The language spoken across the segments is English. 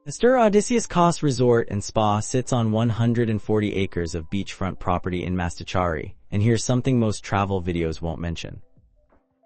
Astir Odysseus Kos Resort and Spa sits on 140 acres of beachfront property in Mastichari, and here's something most travel videos won't mention.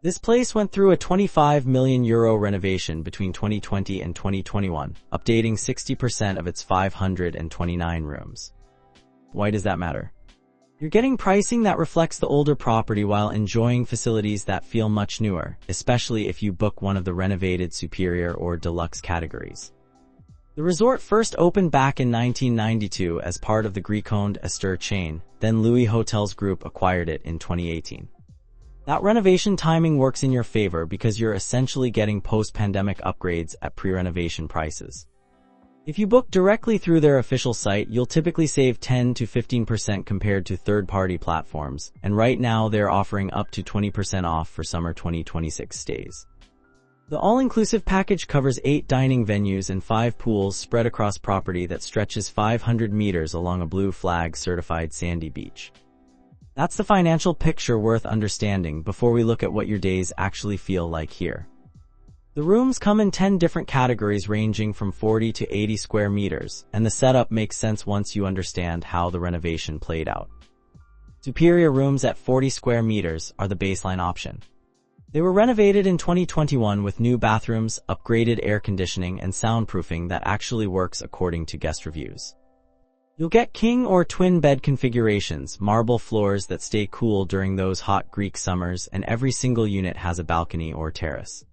This place went through a €25 million renovation between 2020 and 2021, updating 60% of its 529 rooms. Why does that matter? You're getting pricing that reflects the older property while enjoying facilities that feel much newer, especially if you book one of the renovated superior or deluxe categories. The resort first opened back in 1992 as part of the Greek-owned Astir chain, then Louis Hotels Group acquired it in 2018. That renovation timing works in your favor because you're essentially getting post-pandemic upgrades at pre-renovation prices. If you book directly through their official site, you'll typically save 10 to 15% compared to third-party platforms, and right now they're offering up to 20% off for summer 2026 stays. The all-inclusive package covers 8 dining venues and 5 pools spread across property that stretches 500 meters along a blue flag certified sandy beach. That's the financial picture worth understanding before we look at what your days actually feel like here. The rooms come in 10 different categories ranging from 40 to 80 square meters, and the setup makes sense once you understand how the renovation played out. Superior rooms at 40 square meters are the baseline option. They were renovated in 2021 with new bathrooms, upgraded air conditioning, and soundproofing that actually works according to guest reviews. You'll get king or twin bed configurations, marble floors that stay cool during those hot Greek summers, and every single unit has a balcony or terrace.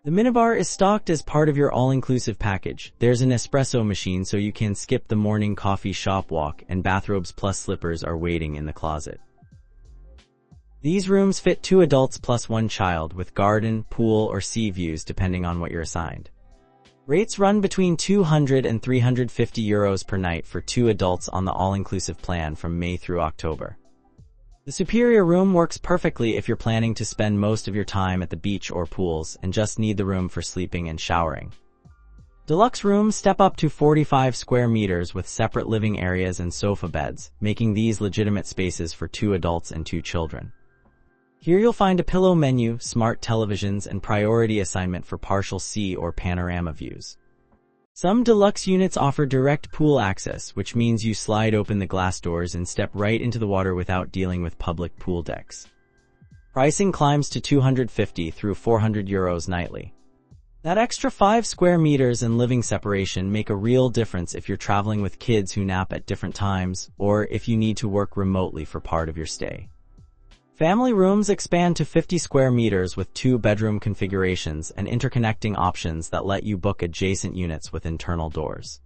The minibar is stocked as part of your all-inclusive package. There's an espresso machine so you can skip the morning coffee shop walk, and bathrobes plus slippers are waiting in the closet. These rooms fit 2 adults plus 1 child with garden, pool, or sea views depending on what you're assigned. Rates run between €200 and €350 per night for 2 adults on the all-inclusive plan from May through October. The superior room works perfectly if you're planning to spend most of your time at the beach or pools and just need the room for sleeping and showering. Deluxe rooms step up to 45 square meters with separate living areas and sofa beds, making these legitimate spaces for 2 adults and 2 children. Here you'll find a pillow menu, smart televisions, and priority assignment for partial sea or panorama views. Some deluxe units offer direct pool access, which means you slide open the glass doors and step right into the water without dealing with public pool decks. Pricing climbs to €250 through €400 nightly. That extra 5 square meters and living separation make a real difference if you're traveling with kids who nap at different times, or if you need to work remotely for part of your stay. Family rooms expand to 50 square meters with 2-bedroom configurations and interconnecting options that let you book adjacent units with internal doors.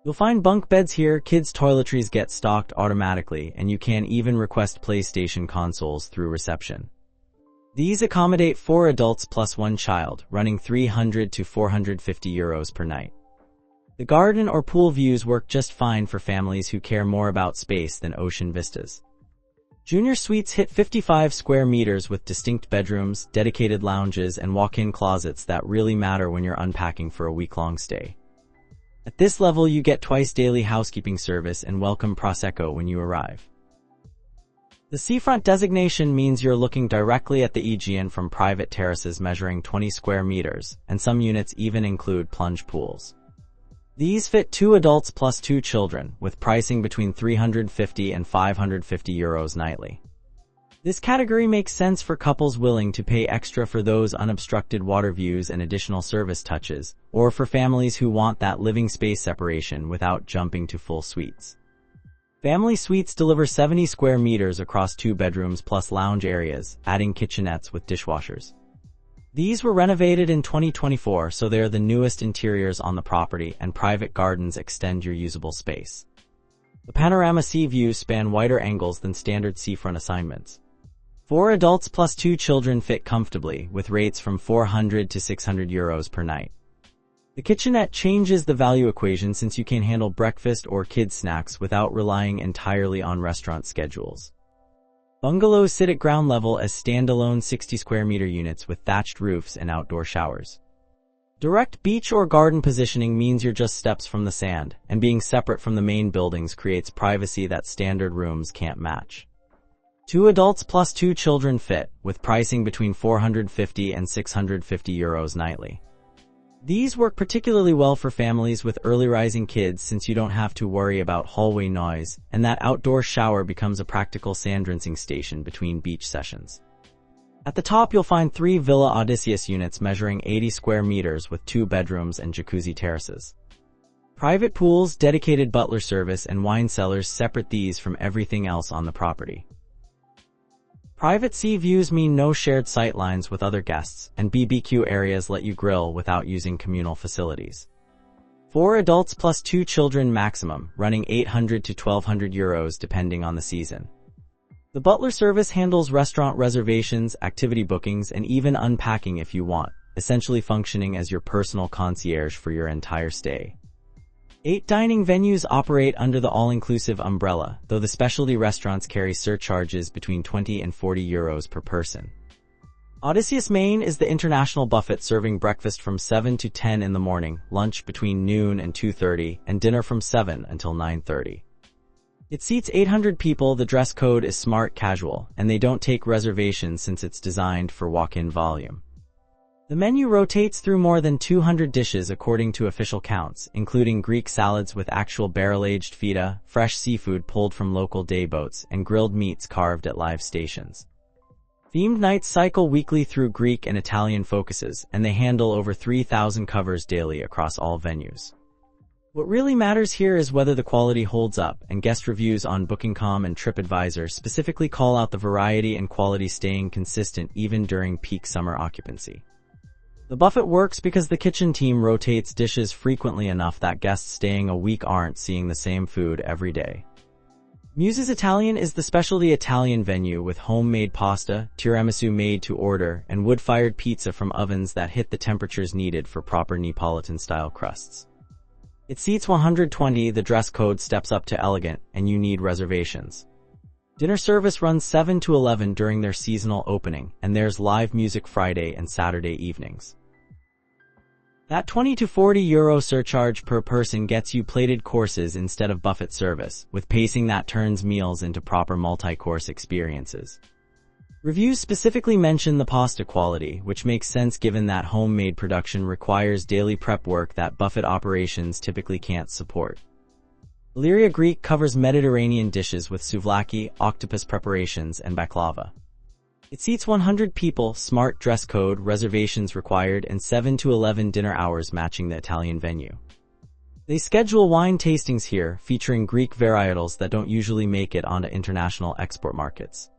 You'll find bunk beds here, kids' toiletries get stocked automatically, and you can even request PlayStation consoles through reception. These accommodate 4 adults plus 1 child, running €300 to €450 per night. The garden or pool views work just fine for families who care more about space than ocean vistas. Junior suites hit 55 square meters with distinct bedrooms, dedicated lounges, and walk-in closets that really matter when you're unpacking for a week-long stay. At this level, you get twice daily housekeeping service and welcome Prosecco when you arrive. The seafront designation means you're looking directly at the Aegean from private terraces measuring 20 square meters, and some units even include plunge pools. These fit 2 adults plus 2 children, with pricing between €350 and €550 nightly. This category makes sense for couples willing to pay extra for those unobstructed water views and additional service touches, or for families who want that living space separation without jumping to full suites. Family suites deliver 70 square meters across 2 bedrooms plus lounge areas, adding kitchenettes with dishwashers. These were renovated in 2024, so they're the newest interiors on the property, and private gardens extend your usable space. The panorama sea views span wider angles than standard seafront assignments. 4 adults plus 2 children fit comfortably, with rates from €400 to €600 per night. The kitchenette changes the value equation since you can handle breakfast or kids' snacks without relying entirely on restaurant schedules. Bungalows sit at ground level as standalone 60 square meter units with thatched roofs and outdoor showers. Direct beach or garden positioning means you're just steps from the sand, and being separate from the main buildings creates privacy that standard rooms can't match. 2 adults plus 2 children fit, with pricing between €450 and €650 nightly. These work particularly well for families with early rising kids since you don't have to worry about hallway noise, and that outdoor shower becomes a practical sand rinsing station between beach sessions. At the top you'll find 3 Villa Odysseus units measuring 80 square meters with 2 bedrooms and jacuzzi terraces. Private pools, dedicated butler service, and wine cellars separate these from everything else on the property. Private sea views mean no shared sightlines with other guests, and BBQ areas let you grill without using communal facilities. 4 adults plus 2 children maximum, running €800 to €1,200 depending on the season. The butler service handles restaurant reservations, activity bookings, and even unpacking if you want, essentially functioning as your personal concierge for your entire stay. 8 dining venues operate under the all-inclusive umbrella, though the specialty restaurants carry surcharges between €20 and €40 per person. Odysseus Main is the international buffet serving breakfast from 7 to 10 in the morning, lunch between noon and 2:30, and dinner from 7 until 9:30. It seats 800 people. The dress code is smart casual, and they don't take reservations since it's designed for walk-in volume. The menu rotates through more than 200 dishes according to official counts, including Greek salads with actual barrel-aged feta, fresh seafood pulled from local day boats, and grilled meats carved at live stations. Themed nights cycle weekly through Greek and Italian focuses, and they handle over 3,000 covers daily across all venues. What really matters here is whether the quality holds up, and guest reviews on Booking.com and TripAdvisor specifically call out the variety and quality staying consistent even during peak summer occupancy. The buffet works because the kitchen team rotates dishes frequently enough that guests staying a week aren't seeing the same food every day. Muses Italian is the specialty Italian venue with homemade pasta, tiramisu made to order, and wood-fired pizza from ovens that hit the temperatures needed for proper Neapolitan-style crusts. It seats 120. The dress code steps up to elegant, and you need reservations. Dinner service runs 7 to 11 during their seasonal opening, and there's live music Friday and Saturday evenings. That €20 to €40 surcharge per person gets you plated courses instead of buffet service, with pacing that turns meals into proper multi-course experiences. Reviews specifically mention the pasta quality, which makes sense given that homemade production requires daily prep work that buffet operations typically can't support. Illyria Greek covers Mediterranean dishes with souvlaki, octopus preparations, and baklava. It seats 100 people, smart dress code, reservations required, and 7 to 11 dinner hours matching the Italian venue. They schedule wine tastings here, featuring Greek varietals that don't usually make it onto international export markets.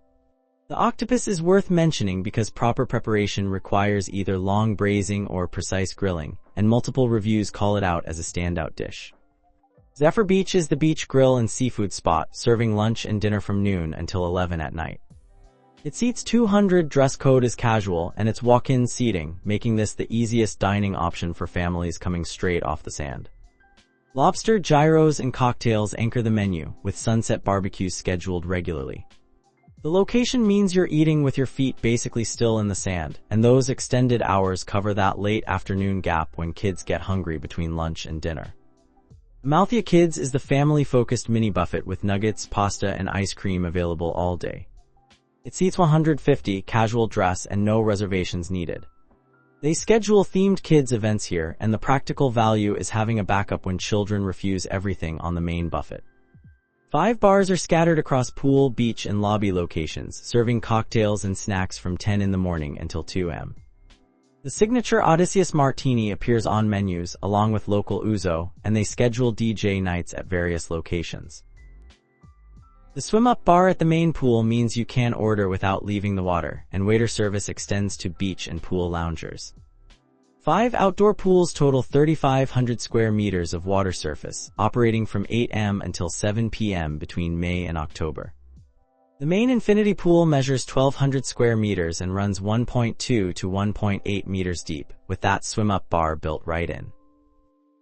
The octopus is worth mentioning because proper preparation requires either long braising or precise grilling, and multiple reviews call it out as a standout dish. Zephyr Beach is the beach grill and seafood spot, serving lunch and dinner from noon until 11 at night. It seats 200. Dress code is casual, and it's walk-in seating, making this the easiest dining option for families coming straight off the sand. Lobster, gyros, and cocktails anchor the menu, with sunset barbecues scheduled regularly. The location means you're eating with your feet basically still in the sand, and those extended hours cover that late afternoon gap when kids get hungry between lunch and dinner. Amalthea Kids is the family-focused mini buffet with nuggets, pasta, and ice cream available all day. It seats 150, casual dress, and no reservations needed. They schedule themed kids events here, and the practical value is having a backup when children refuse everything on the main buffet. 5 bars are scattered across pool, beach, and lobby locations, serving cocktails and snacks from 10 in the morning until 2 a.m. The signature Odysseus Martini appears on menus, along with local ouzo, and they schedule DJ nights at various locations. The swim-up bar at the main pool means you can order without leaving the water, and waiter service extends to beach and pool loungers. 5 outdoor pools total 3,500 square meters of water surface, operating from 8 a.m. until 7 p.m. between May and October. The main infinity pool measures 1,200 square meters and runs 1.2 to 1.8 meters deep, with that swim-up bar built right in.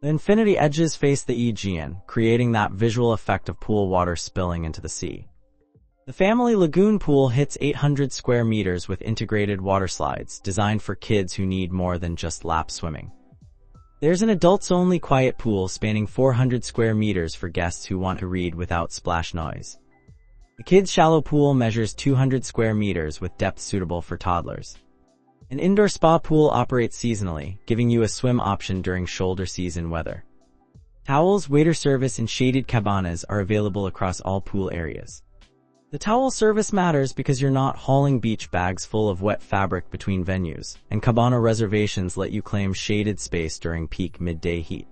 The infinity edges face the Aegean, creating that visual effect of pool water spilling into the sea. The family lagoon pool hits 800 square meters with integrated water slides, designed for kids who need more than just lap swimming. There's an adults-only quiet pool spanning 400 square meters for guests who want to read without splash noise. The kids' shallow pool measures 200 square meters with depth suitable for toddlers. An indoor spa pool operates seasonally, giving you a swim option during shoulder season weather. Towels, waiter service, and shaded cabanas are available across all pool areas. The towel service matters because you're not hauling beach bags full of wet fabric between venues, and cabana reservations let you claim shaded space during peak midday heat.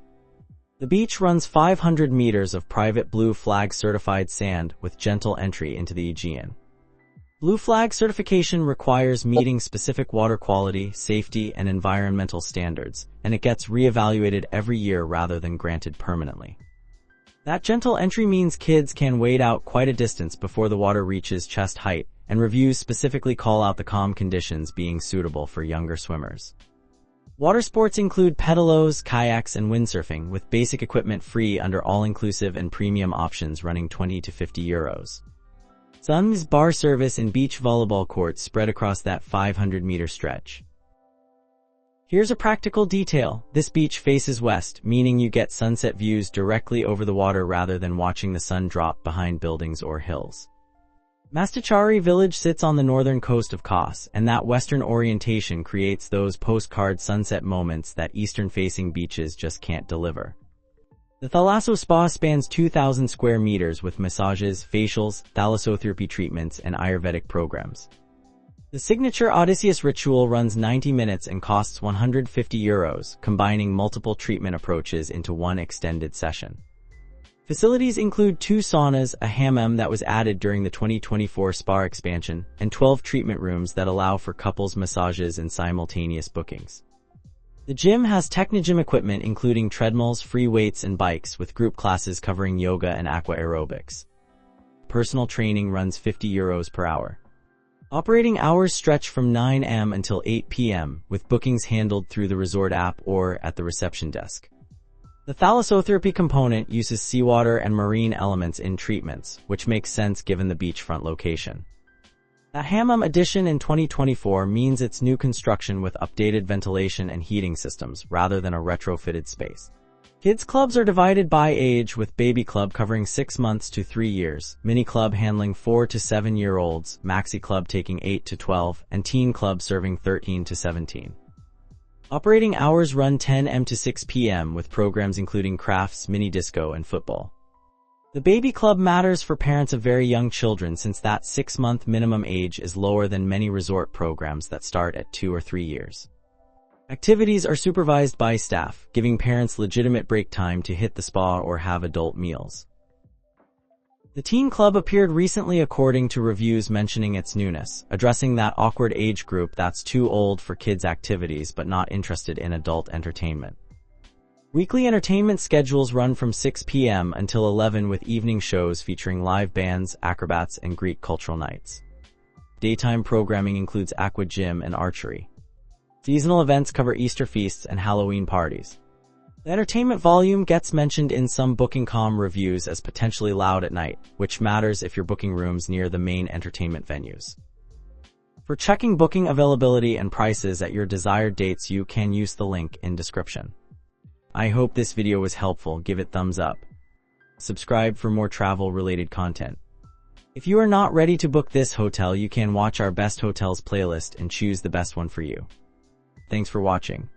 The beach runs 500 meters of private Blue Flag certified sand with gentle entry into the Aegean. Blue Flag certification requires meeting specific water quality, safety, and environmental standards, and it gets reevaluated every year rather than granted permanently. That gentle entry means kids can wade out quite a distance before the water reaches chest height, and reviews specifically call out the calm conditions being suitable for younger swimmers. Water sports include pedalos, kayaks, and windsurfing, with basic equipment free under all-inclusive and premium options running 20 to 50 euros. Sun's bar service and beach volleyball courts spread across that 500-meter stretch. Here's a practical detail. This beach faces west, meaning you get sunset views directly over the water rather than watching the sun drop behind buildings or hills. Mastachari village sits on the northern coast of Kos, and that western orientation creates those postcard sunset moments that eastern-facing beaches just can't deliver. The Thalasso Spa spans 2,000 square meters with massages, facials, thalassotherapy treatments, and Ayurvedic programs. The signature Odysseus ritual runs 90 minutes and costs 150 euros, combining multiple treatment approaches into one extended session. Facilities include 2 saunas, a hammam that was added during the 2024 spa expansion, and 12 treatment rooms that allow for couples massages and simultaneous bookings. The gym has Technogym equipment including treadmills, free weights, and bikes, with group classes covering yoga and aqua aerobics. Personal training runs 50 euros per hour. Operating hours stretch from 9 a.m. until 8 p.m., with bookings handled through the resort app or at the reception desk. The thalassotherapy component uses seawater and marine elements in treatments, which makes sense given the beachfront location. The hammam addition in 2024 means it's new construction with updated ventilation and heating systems rather than a retrofitted space. Kids clubs are divided by age, with baby club covering 6 months to 3 years, mini club handling 4 to 7-year-olds, maxi club taking 8 to 12, and teen club serving 13 to 17. Operating hours run 10 a.m. to 6 p.m. with programs including crafts, mini disco, and football. The baby club matters for parents of very young children since that 6-month minimum age is lower than many resort programs that start at 2 or 3 years. Activities are supervised by staff, giving parents legitimate break time to hit the spa or have adult meals. The teen club appeared recently according to reviews mentioning its newness, addressing that awkward age group that's too old for kids' activities but not interested in adult entertainment. Weekly entertainment schedules run from 6 p.m. until 11 with evening shows featuring live bands, acrobats, and Greek cultural nights. Daytime programming includes aqua gym and archery. Seasonal events cover Easter feasts and Halloween parties. The entertainment volume gets mentioned in some Booking.com reviews as potentially loud at night, which matters if you're booking rooms near the main entertainment venues. For checking booking availability and prices at your desired dates, you can use the link in description. I hope this video was helpful. Give it thumbs up. Subscribe for more travel-related content. If you are not ready to book this hotel, you can watch our best hotels playlist and choose the best one for you. Thanks for watching.